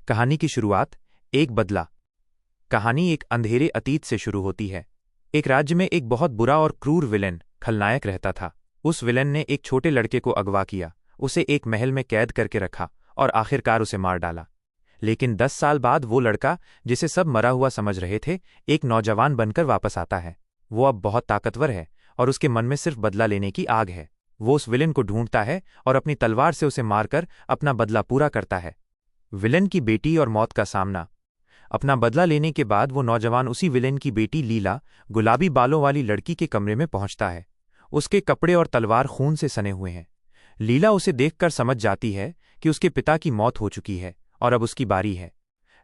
कहानी की शुरुआत एक बदला। कहानी एक अंधेरे अतीत से शुरू होती है। एक राज्य में एक बहुत बुरा और क्रूर विलेन खलनायक रहता था। उस विलेन ने एक छोटे लड़के को अगवा किया, उसे एक महल में कैद करके रखा और आखिरकार उसे मार डाला। लेकिन 10 साल बाद वो लड़का, जिसे सब मरा हुआ समझ रहे थे, एक नौजवान बनकर वापस आता है। वो अब बहुत ताकतवर है और उसके मन में सिर्फ बदला लेने की आग है। वो उस विलेन को ढूंढता है और अपनी तलवार से उसे मारकर अपना बदला पूरा करता है। विलेन की बेटी और मौत का सामना। अपना बदला लेने के बाद वो नौजवान उसी विलेन की बेटी लीला, गुलाबी बालों वाली लड़की के कमरे में पहुंचता है। उसके कपड़े और तलवार खून से सने हुए हैं। लीला उसे देखकर समझ जाती है कि उसके पिता की मौत हो चुकी है और अब उसकी बारी है।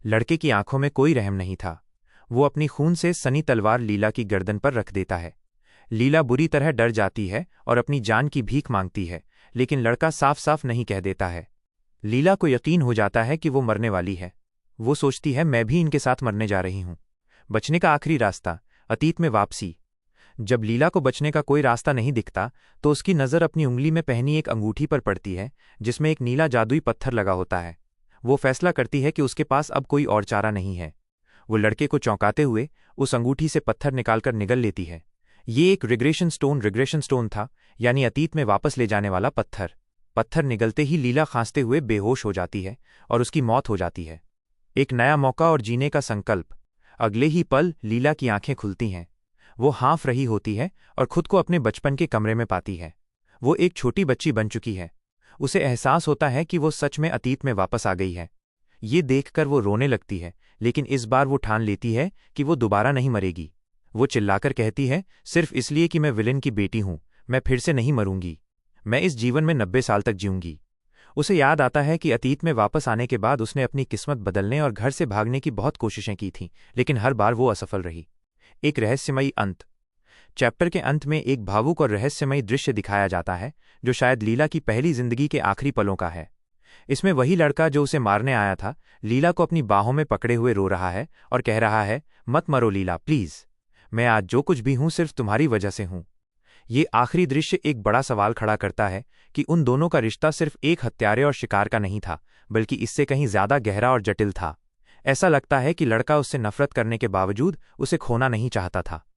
लड़के की आंखों में कोई रहम नहीं था। वो अपनी खून से सनी तलवार लीला की गर्दन पर रख देता है। लीला बुरी तरह डर जाती है और अपनी जान की भीख मांगती है, लेकिन लड़का साफ साफ नहीं कह देता है। लीला को यकीन हो जाता है कि वो मरने वाली है। वो सोचती है, मैं भी इनके साथ मरने जा रही हूं। बचने का आखिरी रास्ता, अतीत में वापसी। जब लीला को बचने का कोई रास्ता नहीं दिखता तो उसकी नज़र अपनी उंगली में पहनी एक अंगूठी पर पड़ती है, जिसमें एक नीला जादुई पत्थर लगा होता है। वो फैसला करती है कि उसके पास अब कोई और चारा नहीं है। वो लड़के को चौंकाते हुए उस अंगूठी से पत्थर निकालकर निगल लेती है। ये एक रिग्रेशन स्टोन था, यानी अतीत में वापस ले जाने वाला पत्थर। पत्थर निगलते ही लीला खांसते हुए बेहोश हो जाती है और उसकी मौत हो जाती है। एक नया मौका और जीने का संकल्प। अगले ही पल लीला की आंखें खुलती हैं। वो हाँफ रही होती है और खुद को अपने बचपन के कमरे में पाती है। वो एक छोटी बच्ची बन चुकी है। उसे एहसास होता है कि वो सच में अतीत में वापस आ गई है। ये देखकर वो रोने लगती है, लेकिन इस बार वो ठान लेती है कि वो दोबारा नहीं मरेगी। वो चिल्लाकर कहती है, सिर्फ इसलिए कि मैं विलेन की बेटी हूं, मैं फिर से नहीं मरूंगी। मैं इस जीवन में 90 साल तक जीऊंगी। उसे याद आता है कि अतीत में वापस आने के बाद उसने अपनी किस्मत बदलने और घर से भागने की बहुत कोशिशें की थीं, लेकिन हर बार वो असफल रही। एक रहस्यमयी अंत। चैप्टर के अंत में एक भावुक और रहस्यमयी दृश्य दिखाया जाता है, जो शायद लीला की पहली जिंदगी के आखिरी पलों का है। इसमें वही लड़का जो उसे मारने आया था, लीला को अपनी बाहों में पकड़े हुए रो रहा है और कह रहा है, मत मरो लीला, प्लीज। मैं आज जो कुछ भी हूं सिर्फ तुम्हारी वजह से हूं। ये आखिरी दृश्य एक बड़ा सवाल खड़ा करता है कि उन दोनों का रिश्ता सिर्फ एक हत्यारे और शिकार का नहीं था, बल्कि इससे कहीं ज्यादा गहरा और जटिल था। ऐसा लगता है कि लड़का उससे नफरत करने के बावजूद उसे खोना नहीं चाहता था।